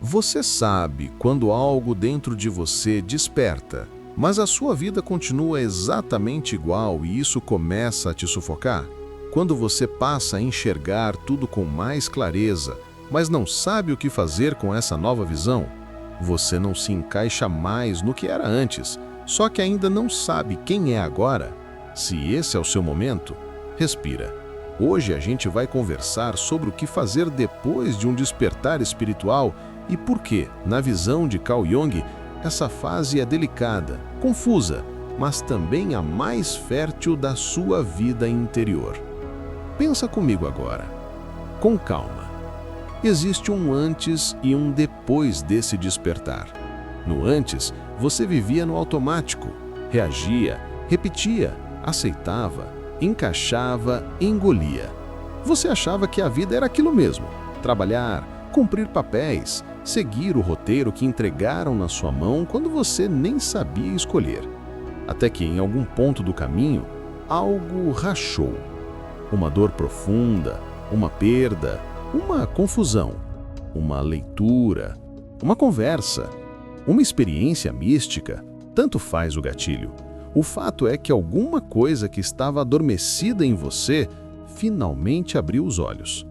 Você sabe quando algo dentro de você desperta, mas a sua vida continua exatamente igual e isso começa a te sufocar? Quando você passa a enxergar tudo com mais clareza, mas não sabe o que fazer com essa nova visão? Você não se encaixa mais no que era antes, só que ainda não sabe quem é agora? Se esse é o seu momento, respira. Hoje a gente vai conversar sobre o que fazer depois de um despertar espiritual e por que, na visão de Carl Jung, essa fase é delicada, confusa, mas também a mais fértil da sua vida interior. Pensa comigo agora, com calma. Existe um antes e um depois desse despertar. No antes, você vivia no automático, reagia, repetia, aceitava, encaixava, engolia. Você achava que a vida era aquilo mesmo: trabalhar, cumprir papéis, seguir o roteiro que entregaram na sua mão quando você nem sabia escolher. Até que, em algum ponto do caminho, algo rachou. Uma dor profunda, uma perda, uma confusão, uma leitura, uma conversa, uma experiência mística, tanto faz o gatilho. O fato é que alguma coisa que estava adormecida em você finalmente abriu os olhos.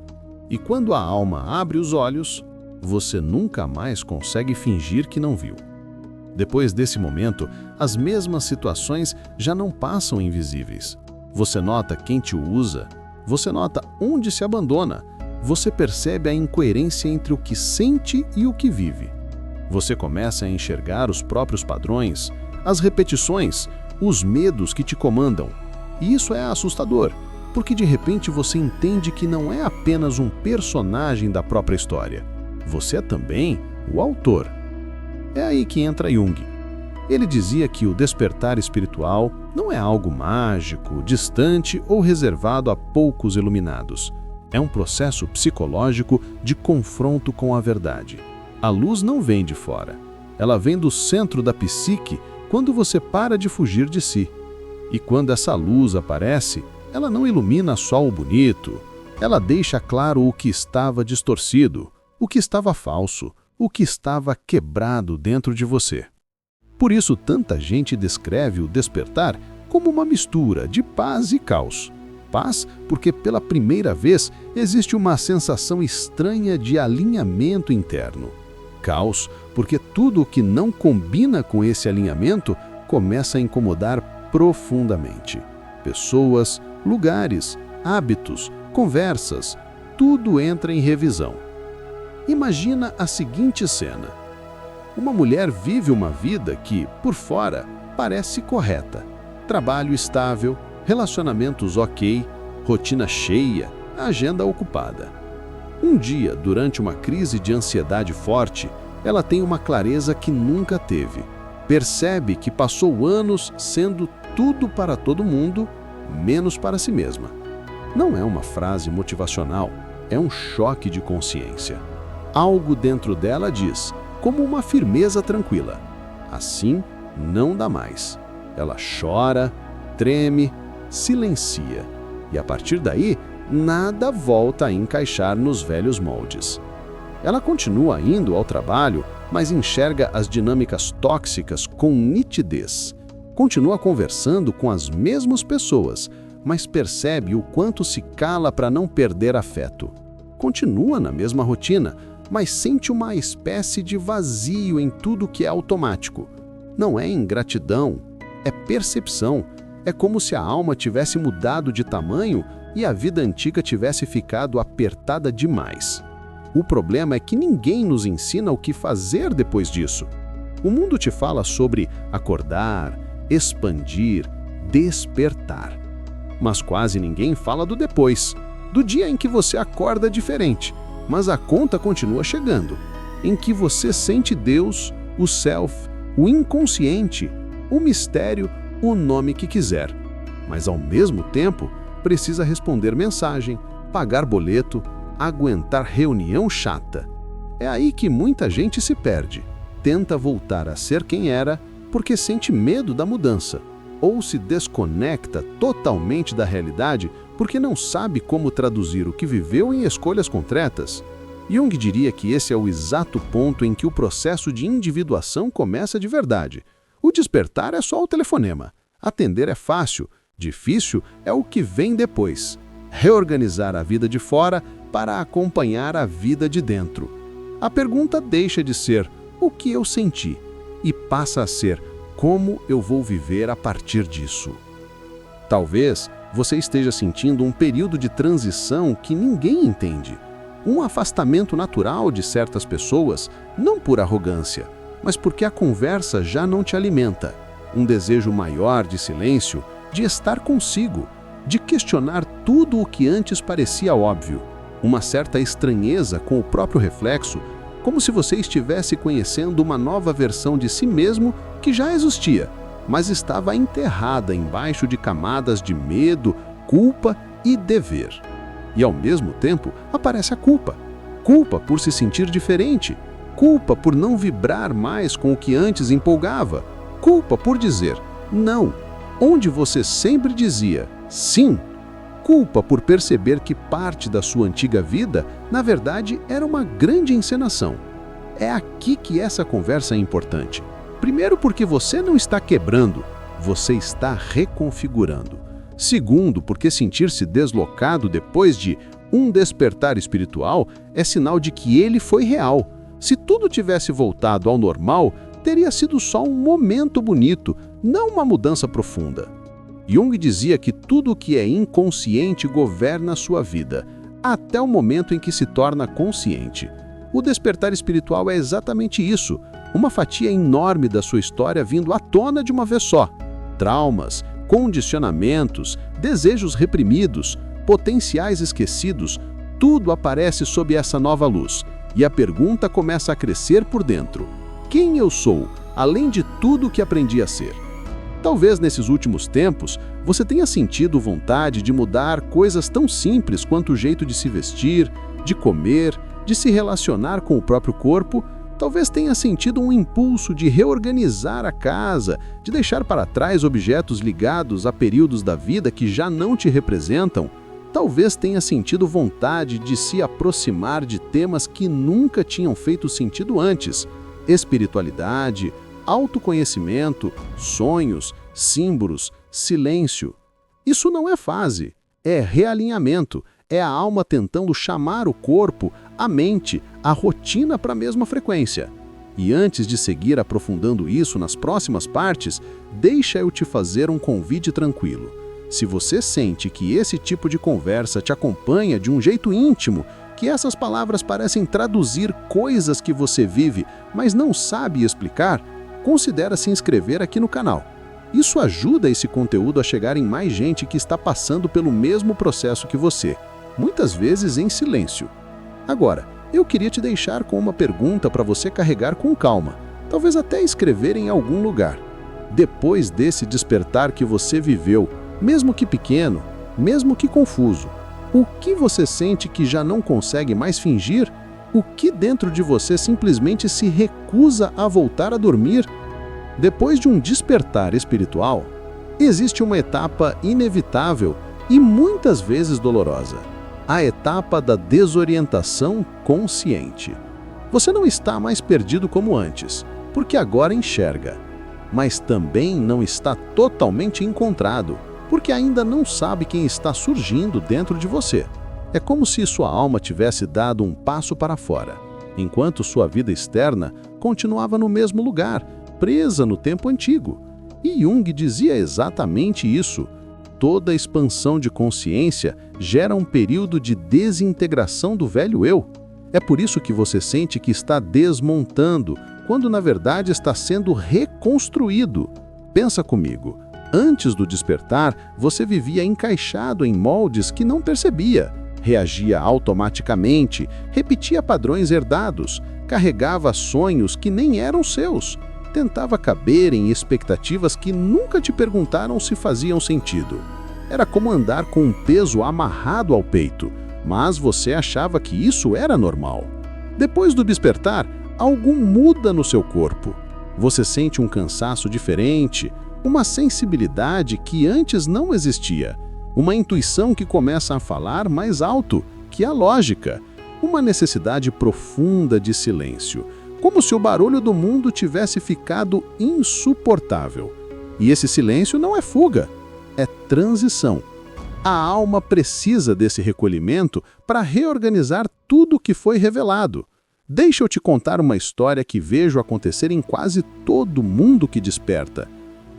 E quando a alma abre os olhos, você nunca mais consegue fingir que não viu. Depois desse momento, as mesmas situações já não passam invisíveis. Você nota quem te usa, você nota onde se abandona, você percebe a incoerência entre o que sente e o que vive. Você começa a enxergar os próprios padrões, as repetições, os medos que te comandam. E isso é assustador, porque de repente você entende que não é apenas um personagem da própria história. Você é também o autor. É aí que entra Jung. Ele dizia que o despertar espiritual não é algo mágico, distante ou reservado a poucos iluminados. É um processo psicológico de confronto com a verdade. A luz não vem de fora. Ela vem do centro da psique quando você para de fugir de si. E quando essa luz aparece, ela não ilumina só o bonito. Ela deixa claro o que estava distorcido, o que estava falso, o que estava quebrado dentro de você. Por isso, tanta gente descreve o despertar como uma mistura de paz e caos. Paz, porque pela primeira vez existe uma sensação estranha de alinhamento interno. Caos, porque tudo o que não combina com esse alinhamento começa a incomodar profundamente. Pessoas, lugares, hábitos, conversas, tudo entra em revisão. Imagina a seguinte cena. Uma mulher vive uma vida que, por fora, parece correta. Trabalho estável, relacionamentos ok, rotina cheia, agenda ocupada. Um dia, durante uma crise de ansiedade forte, ela tem uma clareza que nunca teve. Percebe que passou anos sendo tudo para todo mundo, menos para si mesma. Não é uma frase motivacional, é um choque de consciência. Algo dentro dela diz, como uma firmeza tranquila: assim não dá mais. Ela chora, treme, silencia. E a partir daí, nada volta a encaixar nos velhos moldes. Ela continua indo ao trabalho, mas enxerga as dinâmicas tóxicas com nitidez. Continua conversando com as mesmas pessoas, mas percebe o quanto se cala para não perder afeto. Continua na mesma rotina, mas sente uma espécie de vazio em tudo que é automático. Não é ingratidão, é percepção. É como se a alma tivesse mudado de tamanho e a vida antiga tivesse ficado apertada demais. O problema é que ninguém nos ensina o que fazer depois disso. O mundo te fala sobre acordar, expandir, despertar. Mas quase ninguém fala do depois, do dia em que você acorda diferente, mas a conta continua chegando, em que você sente Deus, o self, o inconsciente, o mistério, o nome que quiser. Mas ao mesmo tempo, precisa responder mensagem, pagar boleto, aguentar reunião chata. É aí que muita gente se perde. Tenta voltar a ser quem era porque sente medo da mudança, ou se desconecta totalmente da realidade porque não sabe como traduzir o que viveu em escolhas concretas. Jung diria que esse é o exato ponto em que o processo de individuação começa de verdade. O despertar é só o telefonema. Atender é fácil, difícil é o que vem depois. Reorganizar a vida de fora para acompanhar a vida de dentro. A pergunta deixa de ser o que eu senti e passa a ser como eu vou viver a partir disso. Talvez você esteja sentindo um período de transição que ninguém entende. Um afastamento natural de certas pessoas, não por arrogância, mas porque a conversa já não te alimenta. Um desejo maior de silêncio, de estar consigo, de questionar tudo o que antes parecia óbvio. Uma certa estranheza com o próprio reflexo, como se você estivesse conhecendo uma nova versão de si mesmo que já existia, mas estava enterrada embaixo de camadas de medo, culpa e dever. E ao mesmo tempo aparece a culpa. Culpa por se sentir diferente, culpa por não vibrar mais com o que antes empolgava, culpa por dizer não, onde você sempre dizia sim. Culpa por perceber que parte da sua antiga vida, na verdade, era uma grande encenação. É aqui que essa conversa é importante. Primeiro, porque você não está quebrando, você está reconfigurando. Segundo, porque sentir-se deslocado depois de um despertar espiritual é sinal de que ele foi real. Se tudo tivesse voltado ao normal, teria sido só um momento bonito, não uma mudança profunda. Jung dizia que tudo o que é inconsciente governa a sua vida, até o momento em que se torna consciente. O despertar espiritual é exatamente isso, uma fatia enorme da sua história vindo à tona de uma vez só. Traumas, condicionamentos, desejos reprimidos, potenciais esquecidos, tudo aparece sob essa nova luz. E a pergunta começa a crescer por dentro. Quem eu sou, além de tudo que aprendi a ser? Talvez nesses últimos tempos você tenha sentido vontade de mudar coisas tão simples quanto o jeito de se vestir, de comer, de se relacionar com o próprio corpo. Talvez tenha sentido um impulso de reorganizar a casa, de deixar para trás objetos ligados a períodos da vida que já não te representam. Talvez tenha sentido vontade de se aproximar de temas que nunca tinham feito sentido antes. Espiritualidade, autoconhecimento, sonhos, símbolos, silêncio. Isso não é fase, é realinhamento, é a alma tentando chamar o corpo, a mente, a rotina para a mesma frequência. E antes de seguir aprofundando isso nas próximas partes, deixa eu te fazer um convite tranquilo. Se você sente que esse tipo de conversa te acompanha de um jeito íntimo, que essas palavras parecem traduzir coisas que você vive, mas não sabe explicar, considera se inscrever aqui no canal. Isso ajuda esse conteúdo a chegar em mais gente que está passando pelo mesmo processo que você, muitas vezes em silêncio. Agora, eu queria te deixar com uma pergunta para você carregar com calma, talvez até escrever em algum lugar. Depois desse despertar que você viveu, mesmo que pequeno, mesmo que confuso, o que você sente que já não consegue mais fingir? O que dentro de você simplesmente se recusa a voltar a dormir? Depois de um despertar espiritual, existe uma etapa inevitável e muitas vezes dolorosa. A etapa da desorientação consciente. Você não está mais perdido como antes, porque agora enxerga. Mas também não está totalmente encontrado, porque ainda não sabe quem está surgindo dentro de você. É como se sua alma tivesse dado um passo para fora, enquanto sua vida externa continuava no mesmo lugar, presa no tempo antigo. E Jung dizia exatamente isso. Toda expansão de consciência gera um período de desintegração do velho eu. É por isso que você sente que está desmontando, quando na verdade está sendo reconstruído. Pensa comigo. Antes do despertar, você vivia encaixado em moldes que não percebia. Reagia automaticamente, repetia padrões herdados, carregava sonhos que nem eram seus, tentava caber em expectativas que nunca te perguntaram se faziam sentido. Era como andar com um peso amarrado ao peito, mas você achava que isso era normal. Depois do despertar, algo muda no seu corpo. Você sente um cansaço diferente, uma sensibilidade que antes não existia. Uma intuição que começa a falar mais alto que a lógica. uma necessidade profunda de silêncio, como se o barulho do mundo tivesse ficado insuportável. E esse silêncio não é fuga, é transição. A alma precisa desse recolhimento para reorganizar tudo o que foi revelado. Deixa eu te contar uma história que vejo acontecer em quase todo mundo que desperta.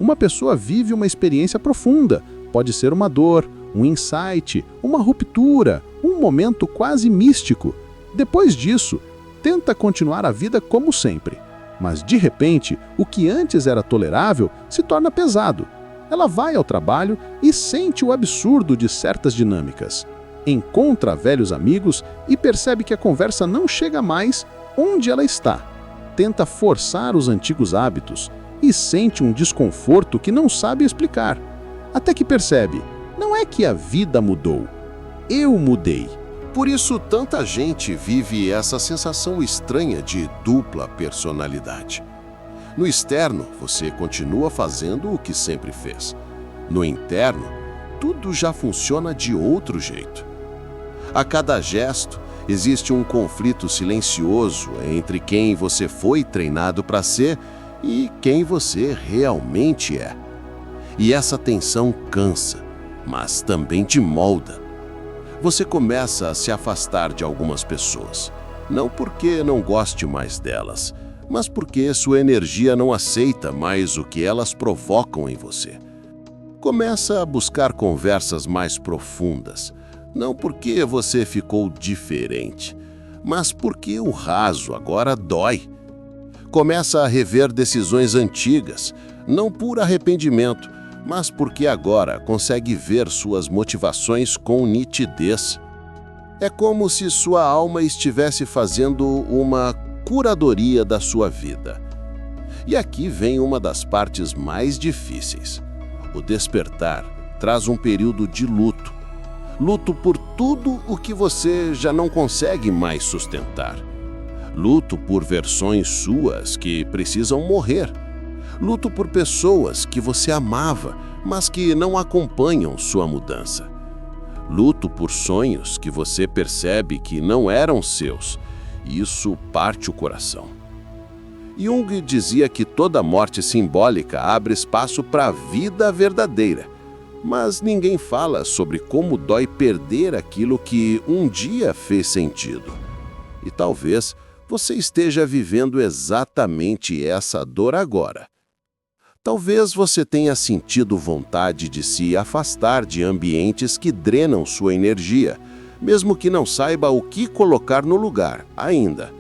Uma pessoa vive uma experiência profunda, pode ser uma dor, um insight, uma ruptura, um momento quase místico. Depois disso, tenta continuar a vida como sempre. Mas, de repente, o que antes era tolerável se torna pesado. Ela vai ao trabalho e sente o absurdo de certas dinâmicas. Encontra velhos amigos e percebe que a conversa não chega mais onde ela está. Tenta forçar os antigos hábitos e sente um desconforto que não sabe explicar. Até que percebe, não é que a vida mudou, eu mudei. Por isso, tanta gente vive essa sensação estranha de dupla personalidade. No externo, você continua fazendo o que sempre fez. No interno, tudo já funciona de outro jeito. A cada gesto, existe um conflito silencioso entre quem você foi treinado para ser e quem você realmente é. E essa tensão cansa, mas também te molda. Você começa a se afastar de algumas pessoas, não porque não goste mais delas, mas porque sua energia não aceita mais o que elas provocam em você. Começa a buscar conversas mais profundas, não porque você ficou diferente, mas porque o raso agora dói. Começa a rever decisões antigas, não por arrependimento, mas porque agora consegue ver suas motivações com nitidez. É como se sua alma estivesse fazendo uma curadoria da sua vida. E aqui vem uma das partes mais difíceis. O despertar traz um período de luto. Luto por tudo o que você já não consegue mais sustentar. Luto por versões suas que precisam morrer. Luto por pessoas que você amava, mas que não acompanham sua mudança. Luto por sonhos que você percebe que não eram seus. Isso parte o coração. Jung dizia que toda morte simbólica abre espaço para a vida verdadeira. Mas ninguém fala sobre como dói perder aquilo que um dia fez sentido. E talvez você esteja vivendo exatamente essa dor agora. Talvez você tenha sentido vontade de se afastar de ambientes que drenam sua energia, mesmo que não saiba o que colocar no lugar ainda.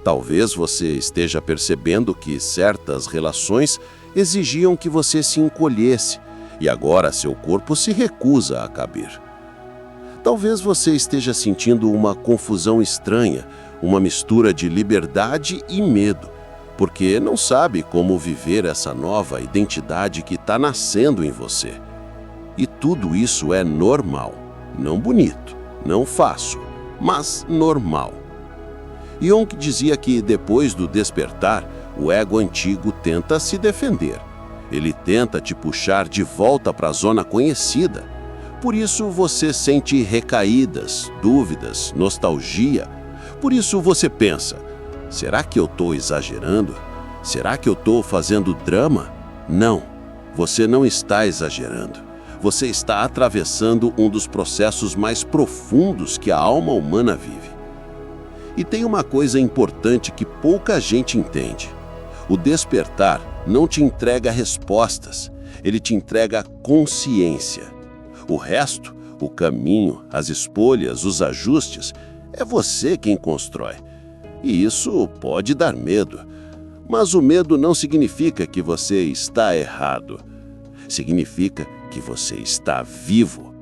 Talvez você esteja percebendo que certas relações exigiam que você se encolhesse, e agora seu corpo se recusa a caber. Talvez você esteja sentindo uma confusão estranha, uma mistura de liberdade e medo, porque não sabe como viver essa nova identidade que está nascendo em você. E tudo isso é normal, não bonito, não fácil, mas normal. Jung dizia que depois do despertar, o ego antigo tenta se defender. Ele tenta te puxar de volta para a zona conhecida. Por isso você sente recaídas, dúvidas, nostalgia. Por isso você pensa, será que eu estou exagerando? Será que eu estou fazendo drama? Não, você não está exagerando. Você está atravessando um dos processos mais profundos que a alma humana vive. E tem uma coisa importante que pouca gente entende. O despertar não te entrega respostas, ele te entrega consciência. O resto, o caminho, as escolhas, os ajustes, é você quem constrói. E isso pode dar medo. Mas o medo não significa que você está errado. Significa que você está vivo.